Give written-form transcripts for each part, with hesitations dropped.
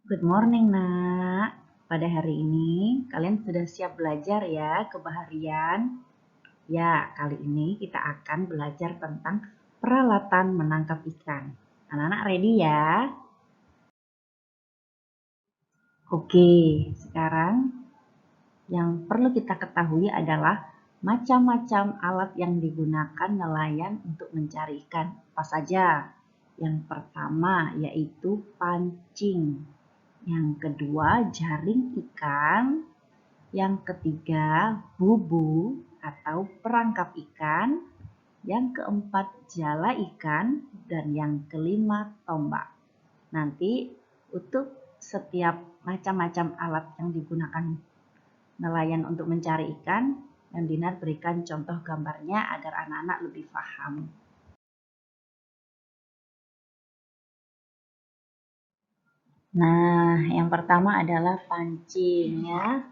Good morning, Nak. Pada hari ini, kalian sudah siap belajar ya ke baharian? Ya, kali ini kita akan belajar tentang peralatan menangkap ikan. Anak-anak ready ya? Oke, sekarang yang perlu kita ketahui adalah macam-macam alat yang digunakan nelayan untuk mencari ikan. Apa saja? Yang pertama yaitu pancing. Yang kedua, jaring ikan. Yang ketiga, bubu atau perangkap ikan. Yang keempat, jala ikan. Dan yang kelima, tombak. Nanti untuk setiap macam-macam alat yang digunakan nelayan untuk mencari ikan, Mem Dinar berikan contoh gambarnya agar anak-anak lebih paham. Nah, yang pertama adalah pancing ya.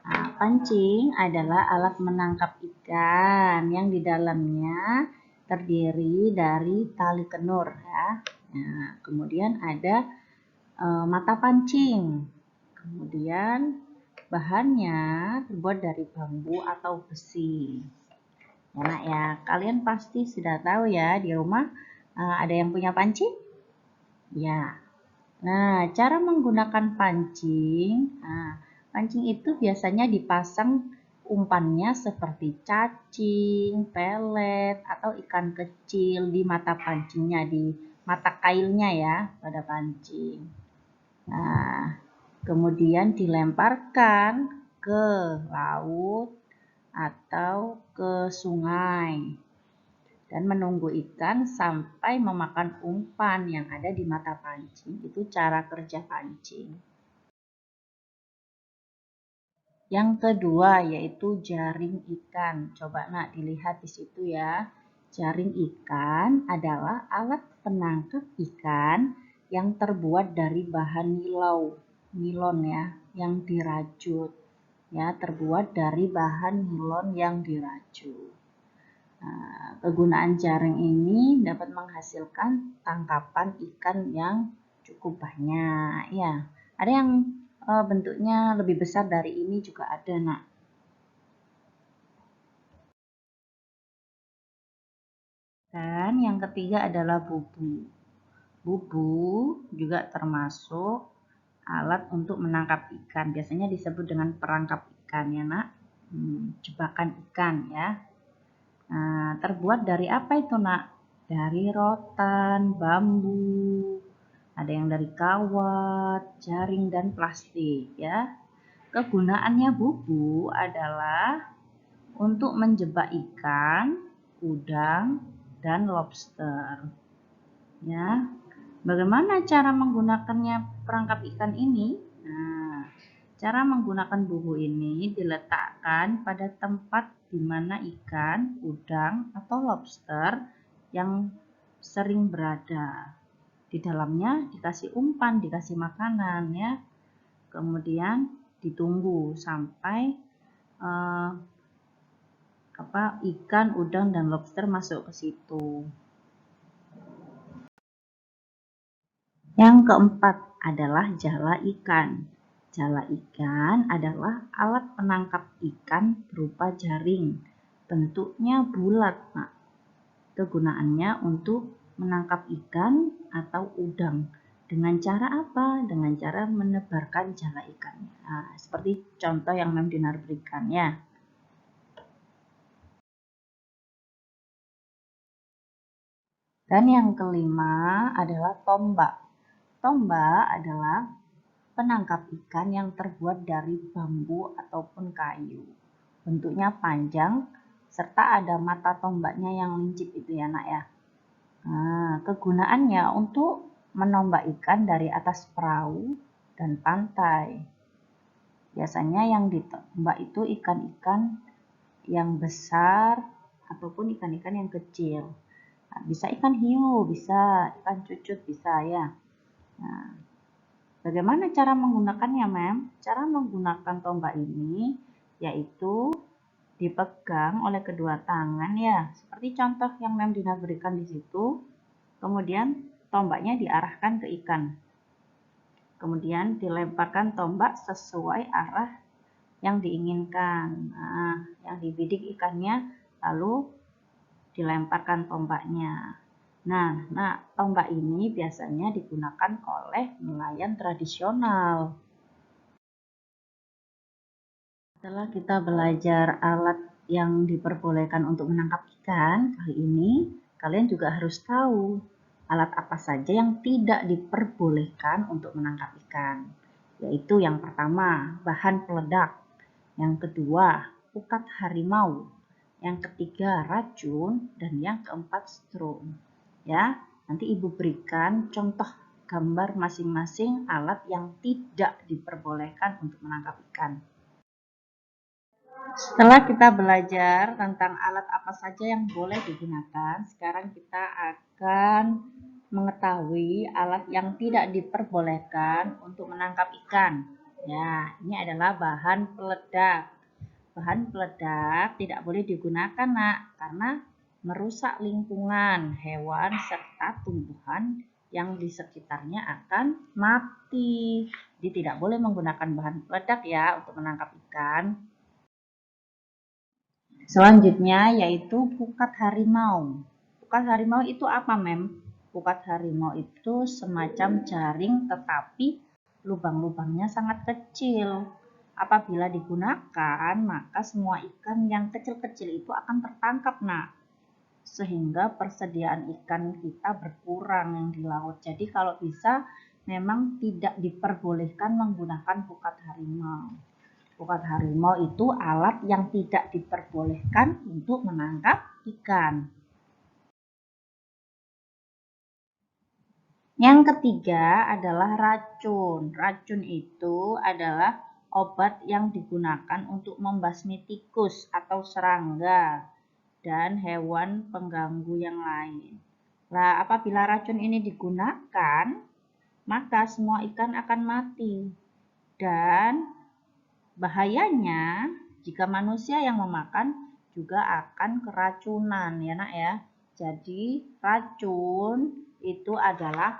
Nah, pancing adalah alat menangkap ikan yang di dalamnya terdiri dari tali kenur ya. Nah, kemudian ada mata pancing. Kemudian bahannya terbuat dari bambu atau besi. Ya, Nak ya, kalian pasti sudah tahu ya di rumah ada yang punya pancing? Ya. Nah, cara menggunakan pancing, pancing itu biasanya dipasang umpannya seperti cacing, pelet, atau ikan kecil di mata pancingnya, di mata kailnya ya pada pancing. Nah, kemudian dilemparkan ke laut atau ke sungai dan menunggu ikan sampai memakan umpan yang ada di mata pancing. Itu cara kerja pancing. Yang kedua yaitu jaring ikan. Coba Nak dilihat di situ ya. Jaring ikan adalah alat penangkap ikan yang terbuat dari bahan nilon ya, yang dirajut. Ya, terbuat dari bahan nilon yang dirajut. Nah, kegunaan jaring ini dapat menghasilkan tangkapan ikan yang cukup banyak. Ya, ada yang bentuknya lebih besar dari ini juga ada, Nak. Dan yang ketiga adalah bubu. Bubu juga termasuk alat untuk menangkap ikan. Biasanya disebut dengan perangkap ikan ya, Nak. Jebakan ikan ya. Nah, terbuat dari apa itu, Nak? Dari rotan, bambu, ada yang dari kawat, jaring, dan plastik ya. Kegunaannya bubu adalah untuk menjebak ikan, udang, dan lobster. Ya. Bagaimana cara menggunakannya perangkap ikan ini? Nah, cara menggunakan bubu ini diletakkan pada tempat di mana ikan, udang, atau lobster yang sering berada. Di dalamnya dikasih umpan, dikasih makanan ya. Kemudian ditunggu sampai ikan, udang, dan lobster masuk ke situ. Yang keempat adalah jala ikan. Jala ikan adalah alat penangkap ikan berupa jaring. Bentuknya bulat, Pak. Kegunaannya untuk menangkap ikan atau udang. Dengan cara apa? Dengan cara menebarkan jala ikan. Nah, seperti contoh yang Mem Dinar berikan ya. Dan yang kelima adalah tombak. Tombak adalah penangkap ikan yang terbuat dari bambu ataupun kayu. Bentuknya panjang serta ada mata tombaknya yang lincip itu ya, Nak ya. Nah, kegunaannya untuk menombak ikan dari atas perahu dan pantai. Biasanya yang ditombak itu ikan-ikan yang besar ataupun ikan-ikan yang kecil. Nah, bisa ikan hiu, bisa ikan cucut, bisa ya. Nah, bagaimana cara menggunakannya, Mem? Cara menggunakan tombak ini yaitu dipegang oleh kedua tangan ya, seperti contoh yang Mem Dina berikan di situ. Kemudian tombaknya diarahkan ke ikan. Kemudian dilemparkan tombak sesuai arah yang diinginkan. Nah, yang dibidik ikannya lalu dilemparkan tombaknya. Nah, tombak ini biasanya digunakan oleh nelayan tradisional. Setelah kita belajar alat yang diperbolehkan untuk menangkap ikan, kali ini kalian juga harus tahu alat apa saja yang tidak diperbolehkan untuk menangkap ikan. Yaitu yang pertama, bahan peledak. Yang kedua, pukat harimau. Yang ketiga, racun. Dan yang keempat, strum. Ya, nanti Ibu berikan contoh gambar masing-masing alat yang tidak diperbolehkan untuk menangkap ikan. Setelah kita belajar tentang alat apa saja yang boleh digunakan, sekarang kita akan mengetahui alat yang tidak diperbolehkan untuk menangkap ikan. Ya, ini adalah bahan peledak. Bahan peledak tidak boleh digunakan, Nak, karena merusak lingkungan, hewan, serta tumbuhan yang di sekitarnya akan mati. Jadi tidak boleh menggunakan bahan peledak ya untuk menangkap ikan. Selanjutnya yaitu pukat harimau. Pukat harimau itu apa, Mem? Pukat harimau itu semacam jaring tetapi lubang-lubangnya sangat kecil. Apabila digunakan, maka semua ikan yang kecil-kecil itu akan tertangkap, Nak. Sehingga persediaan ikan kita berkurang yang di laut. Jadi kalau bisa memang tidak diperbolehkan menggunakan pukat harimau. Pukat harimau itu alat yang tidak diperbolehkan untuk menangkap ikan. Yang ketiga adalah racun. Racun itu adalah obat yang digunakan untuk membasmi tikus atau serangga dan hewan pengganggu yang lain. Nah, apabila racun ini digunakan, maka semua ikan akan mati. Dan bahayanya, jika manusia yang memakan juga akan keracunan ya Nak ya. Jadi racun itu adalah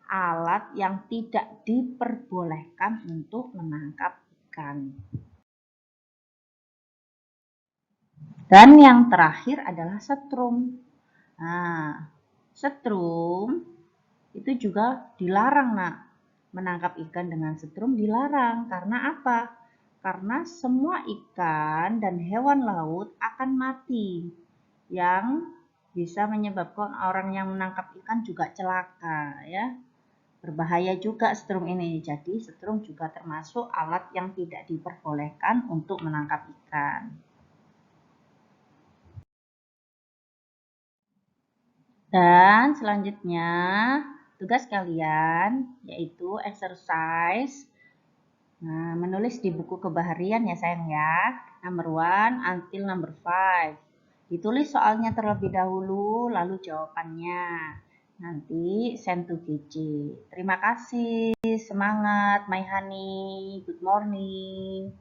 alat yang tidak diperbolehkan untuk menangkap ikan. Dan yang terakhir adalah setrum. Nah, setrum itu juga dilarang Nak. Menangkap ikan dengan setrum dilarang. Karena apa? Karena semua ikan dan hewan laut akan mati, yang bisa menyebabkan orang yang menangkap ikan juga celaka ya. Berbahaya juga setrum ini. Jadi setrum juga termasuk alat yang tidak diperbolehkan untuk menangkap ikan. Dan selanjutnya tugas kalian yaitu exercise. Nah, menulis di buku kebaharian ya sayang ya. Number 1 until number 5. Ditulis soalnya terlebih dahulu, lalu jawabannya. Nanti send to GC. Terima kasih, semangat, my honey. Good morning.